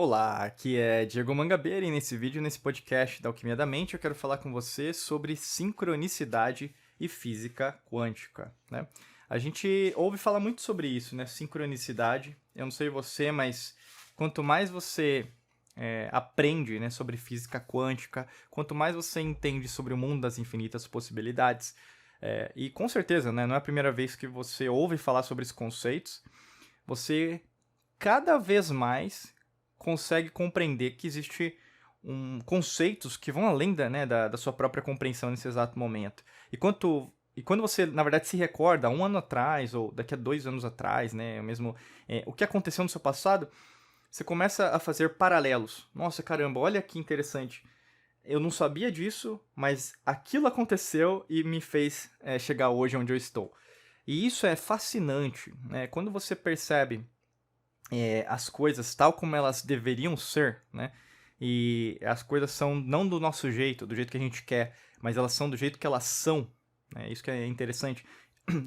Olá, aqui é Diego Mangabeira e nesse vídeo, nesse podcast da Alquimia da Mente, eu quero falar com você sobre sincronicidade e física quântica, né? A gente ouve falar muito sobre isso, né? Sincronicidade. Eu não sei você, mas quanto mais você aprende, né, sobre física quântica, quanto mais você entende sobre o mundo das infinitas possibilidades, e com certeza, né, não é a primeira vez que você ouve falar sobre esses conceitos, você cada vez mais consegue compreender que existe conceitos que vão além da sua própria compreensão nesse exato momento. E quando você, na verdade, se recorda, um ano atrás, ou daqui a 2 anos atrás, né, mesmo, o que aconteceu no seu passado, você começa a fazer paralelos. Nossa, caramba, olha que interessante. Eu não sabia disso, mas aquilo aconteceu e me fez chegar hoje onde eu estou. E isso é fascinante, né? Quando você percebe as coisas tal como elas deveriam ser, né? E as coisas são não do nosso jeito, do jeito que a gente quer, mas elas são do jeito que elas são, né? Isso que é interessante.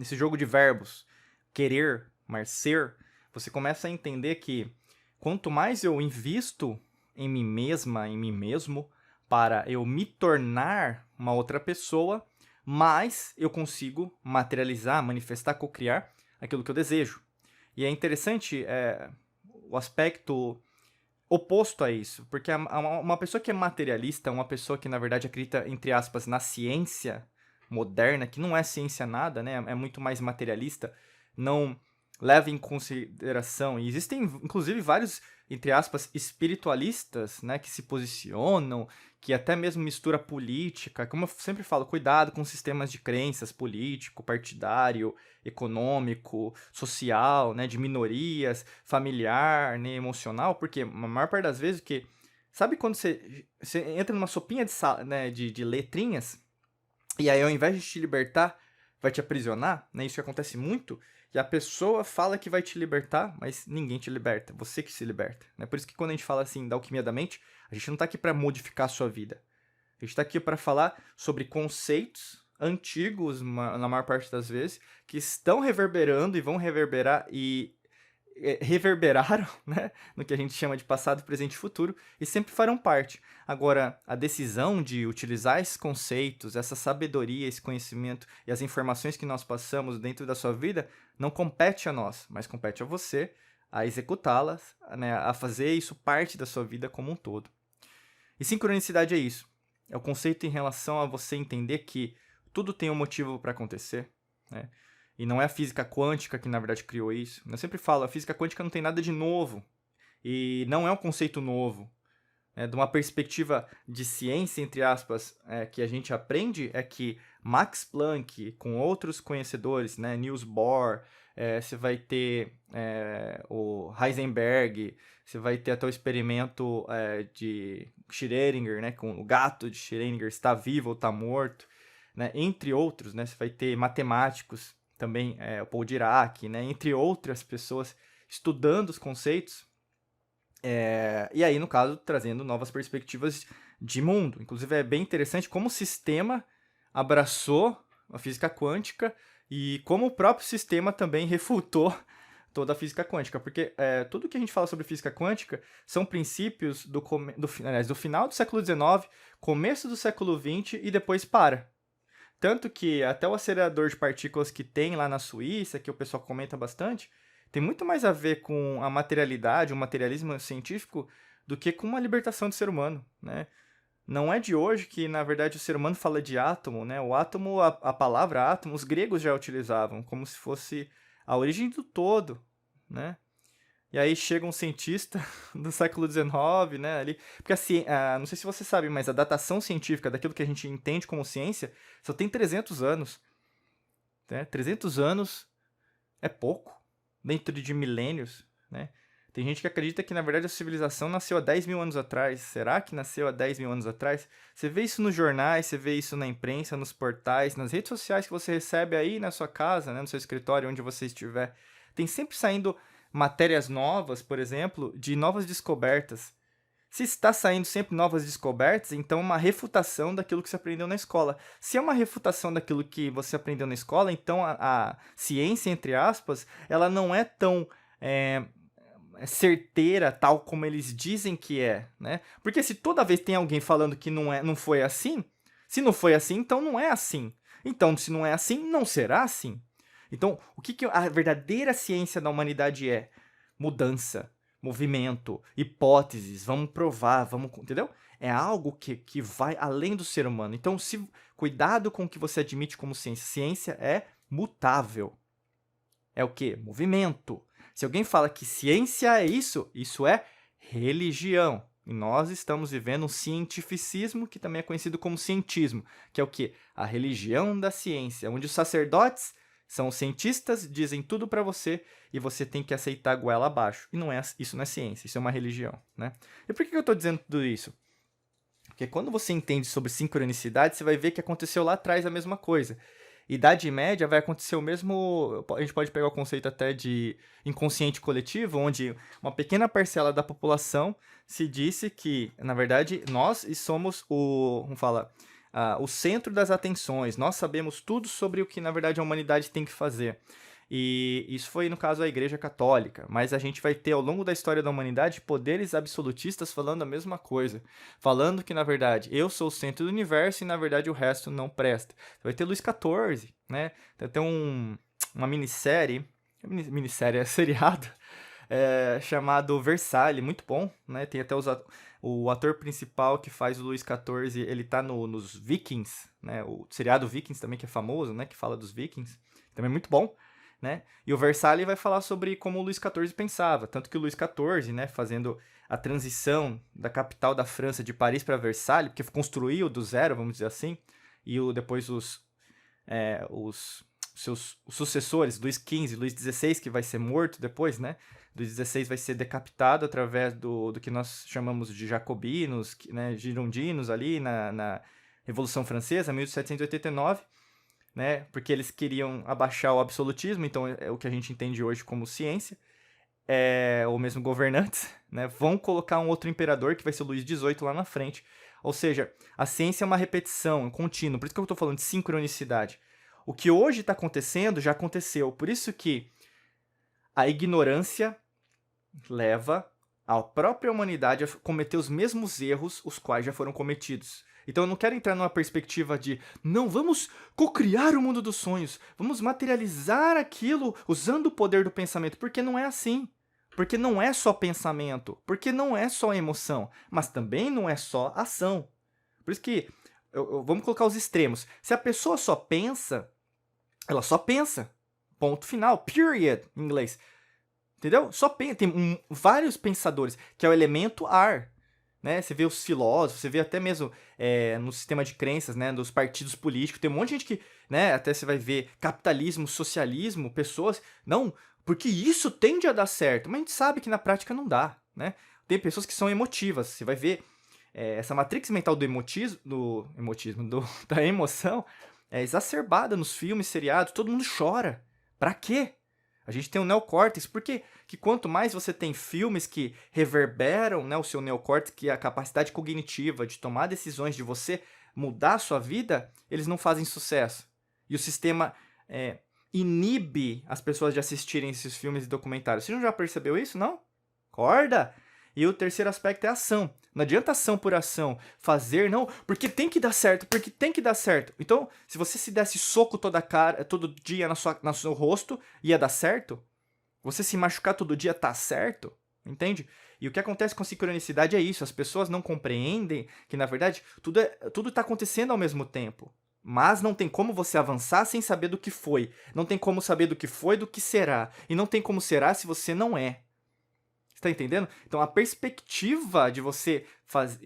Esse jogo de verbos, querer, mas ser, você começa a entender que quanto mais eu invisto em mim mesma, em mim mesmo, para eu me tornar uma outra pessoa, mais eu consigo materializar, manifestar, cocriar aquilo que eu desejo. E é interessante o aspecto oposto a isso, porque uma pessoa que é materialista, uma pessoa que na verdade acredita, entre aspas, na ciência moderna, que não é ciência nada, né? É muito mais materialista, não leva em consideração, e existem inclusive vários, entre aspas, espiritualistas, né, que se posicionam, que até mesmo mistura política, como eu sempre falo, cuidado com sistemas de crenças político, partidário, econômico, social, né, de minorias, familiar, né, emocional, porque a maior parte das vezes que sabe quando você entra numa sopinha né, de letrinhas e aí ao invés de te libertar, vai te aprisionar, né? Isso acontece muito, e a pessoa fala que vai te libertar, mas ninguém te liberta, você que se liberta, né? Por isso que quando a gente fala assim da alquimia da mente, a gente não tá aqui para modificar a sua vida. A gente tá aqui para falar sobre conceitos antigos, na maior parte das vezes, que estão reverberando e vão reverberar e reverberaram, né, no que a gente chama de passado, presente e futuro, e sempre farão parte. Agora, a decisão de utilizar esses conceitos, essa sabedoria, esse conhecimento e as informações que nós passamos dentro da sua vida não compete a nós, mas compete a você a executá-las, né, a fazer isso parte da sua vida como um todo. E sincronicidade é isso. É o conceito em relação a você entender que tudo tem um motivo para acontecer, né? E não é a física quântica que, na verdade, criou isso. Eu sempre falo, a física quântica não tem nada de novo. E não é um conceito novo. De uma perspectiva de ciência, entre aspas, que a gente aprende, é que Max Planck, com outros conhecedores, né, Niels Bohr, você vai ter o Heisenberg, você vai ter até o experimento de Schrödinger, né, com o gato de Schrödinger, está vivo ou está morto, né, entre outros, né, você vai ter matemáticos também, o Paul Dirac, né, entre outras pessoas estudando os conceitos, e aí, no caso, trazendo novas perspectivas de mundo. Inclusive, é bem interessante como o sistema abraçou a física quântica e como o próprio sistema também refutou toda a física quântica. Porque tudo que a gente fala sobre física quântica são princípios aliás, do final do século XIX, começo do século XX e depois para. Tanto que até o acelerador de partículas que tem lá na Suíça, que o pessoal comenta bastante, tem muito mais a ver com a materialidade, o materialismo científico, do que com uma libertação do ser humano, né? Não é de hoje que, na verdade, o ser humano fala de átomo, né? O átomo, a palavra átomo, os gregos já utilizavam, como se fosse a origem do todo, né? E aí chega um cientista do século XIX, né, ali, porque assim, não sei se você sabe, mas a datação científica daquilo que a gente entende como ciência só tem 300 anos, né? 300 anos é pouco, dentro de milênios, né? Tem gente que acredita que, na verdade, a civilização nasceu há 10 mil anos atrás. Será que nasceu há 10 mil anos atrás? Você vê isso nos jornais, você vê isso na imprensa, nos portais, nas redes sociais que você recebe aí na sua casa, né, no seu escritório, onde você estiver. Tem sempre saindo matérias novas, por exemplo, de novas descobertas. Se está saindo sempre novas descobertas, então é uma refutação daquilo que você aprendeu na escola. Se é uma refutação daquilo que você aprendeu na escola, então a ciência, entre aspas, ela não é tão certeira, tal como eles dizem que é, né? Porque se toda vez tem alguém falando que não foi assim, se não foi assim, então não é assim. Então, se não é assim, não será assim. Então, o que a verdadeira ciência da humanidade é? Mudança, movimento, hipóteses, vamos provar, entendeu? É algo que vai além do ser humano. Então, cuidado com o que você admite como ciência. Ciência é mutável. É o quê? Movimento. Se alguém fala que ciência é isso é religião. E nós estamos vivendo um cientificismo, que também é conhecido como cientismo, que é o quê? A religião da ciência, onde os sacerdotes são os cientistas, dizem tudo para você e você tem que aceitar a goela abaixo. E isso não é ciência, isso é uma religião, né? E por que eu estou dizendo tudo isso? Porque quando você entende sobre sincronicidade, você vai ver que aconteceu lá atrás a mesma coisa. Idade Média vai acontecer o mesmo. A gente pode pegar o conceito até de inconsciente coletivo, onde uma pequena parcela da população se disse que, na verdade, nós somos o centro das atenções. Nós sabemos tudo sobre o que, na verdade, a humanidade tem que fazer. E isso foi, no caso, a Igreja Católica. Mas a gente vai ter, ao longo da história da humanidade, poderes absolutistas falando a mesma coisa. Falando que, na verdade, eu sou o centro do universo e, na verdade, o resto não presta. Vai ter Luís XIV, né? Tem uma minissérie é seriado, chamado Versalhes, muito bom, né? Tem até o ator principal que faz o Luís XIV, ele tá nos Vikings, né? O seriado Vikings também, que é famoso, né? Que fala dos Vikings. Também é muito bom. Né? E o Versalhes vai falar sobre como o Luís XIV pensava, tanto que o Luís XIV, né, fazendo a transição da capital da França de Paris para Versalhes, porque construiu do zero, vamos dizer assim, e depois os seus sucessores, Luís XV, Luís XVI, que vai ser morto depois, né? Luís XVI vai ser decapitado através do que nós chamamos de jacobinos, né, girondinos ali na Revolução Francesa, 1789, né? Porque eles queriam abaixar o absolutismo, então é o que a gente entende hoje como ciência, ou mesmo governantes, né? Vão colocar um outro imperador, que vai ser o Luís XVIII lá na frente. Ou seja, a ciência é uma repetição, um contínuo. Por isso que eu estou falando de sincronicidade. O que hoje está acontecendo já aconteceu. Por isso que a ignorância leva a própria humanidade a cometer os mesmos erros os quais já foram cometidos. Então eu não quero entrar numa perspectiva de não, vamos cocriar o mundo dos sonhos, vamos materializar aquilo usando o poder do pensamento, porque não é assim. Porque não é só pensamento, porque não é só emoção, mas também não é só ação. Por isso que vamos colocar os extremos. Se a pessoa só pensa, ela só pensa. Ponto final, period, em inglês. Entendeu? Só pensa. Tem vários pensadores, que é o elemento ar. Né? Você vê os filósofos, você vê até mesmo no sistema de crenças, né, dos partidos políticos, tem um monte de gente que, né, até você vai ver capitalismo, socialismo, pessoas, não, porque isso tende a dar certo, mas a gente sabe que na prática não dá, né? Tem pessoas que são emotivas, você vai ver essa matrix mental do da emoção é exacerbada nos filmes, seriados, todo mundo chora. Pra quê? A gente tem o neocórtex, porque que quanto mais você tem filmes que reverberam, né, o seu neocórtex, que é a capacidade cognitiva de tomar decisões, de você mudar a sua vida, eles não fazem sucesso. E o sistema inibe as pessoas de assistirem esses filmes e documentários. Você não já percebeu isso, não? Acorda! E o terceiro aspecto é a ação. Não adianta ação por ação, fazer, não, porque tem que dar certo, porque tem que dar certo. Então, se você se desse soco todo dia no seu rosto, ia dar certo? Você se machucar todo dia tá certo? Entende? E o que acontece com sincronicidade é isso, as pessoas não compreendem que, na verdade, tudo tá acontecendo ao mesmo tempo. Mas não tem como você avançar sem saber do que foi. Não tem como saber do que foi, do que será. E não tem como será se você não é. Tá entendendo? Então a perspectiva de você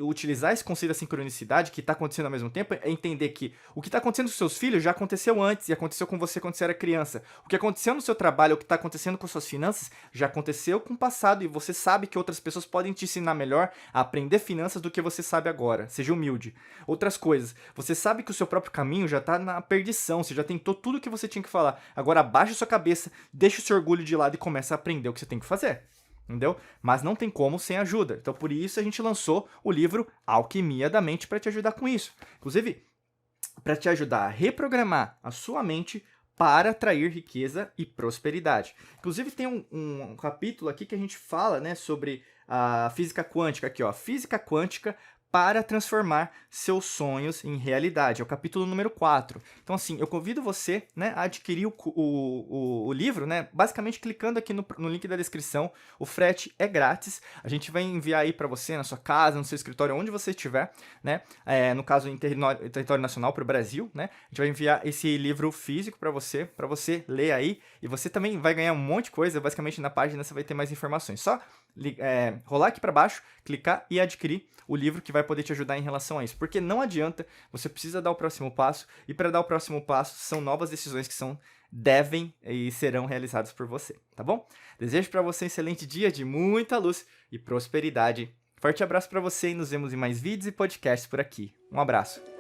utilizar esse conceito da sincronicidade que está acontecendo ao mesmo tempo é entender que o que está acontecendo com seus filhos já aconteceu antes e aconteceu com você quando você era criança. O que aconteceu no seu trabalho, o que está acontecendo com suas finanças, já aconteceu com o passado e você sabe que outras pessoas podem te ensinar melhor a aprender finanças do que você sabe agora. Seja humilde. Outras coisas. Você sabe que o seu próprio caminho já está na perdição, você já tentou tudo o que você tinha que falar. Agora abaixa sua cabeça, deixa o seu orgulho de lado e começa a aprender o que você tem que fazer. Entendeu? Mas não tem como sem ajuda. Então, por isso, a gente lançou o livro Alquimia da Mente para te ajudar com isso. Inclusive, para te ajudar a reprogramar a sua mente para atrair riqueza e prosperidade. Inclusive tem um capítulo aqui que a gente fala, né, sobre a física quântica, aqui ó, física quântica para transformar seus sonhos em realidade. É o capítulo número 4. Então, assim, eu convido você, né, a adquirir o livro, né, basicamente clicando aqui no link da descrição. O frete é grátis. A gente vai enviar aí para você, na sua casa, no seu escritório, onde você estiver, né, no caso, em território nacional, para o Brasil, né. A gente vai enviar esse livro físico para você ler aí. E você também vai ganhar um monte de coisa. Basicamente, na página você vai ter mais informações. Só rolar aqui para baixo, clicar e adquirir o livro que vai poder te ajudar em relação a isso. Porque não adianta, você precisa dar o próximo passo, e para dar o próximo passo são novas decisões que devem e serão realizadas por você, tá bom? Desejo para você um excelente dia de muita luz e prosperidade. Forte abraço para você e nos vemos em mais vídeos e podcasts por aqui. Um abraço.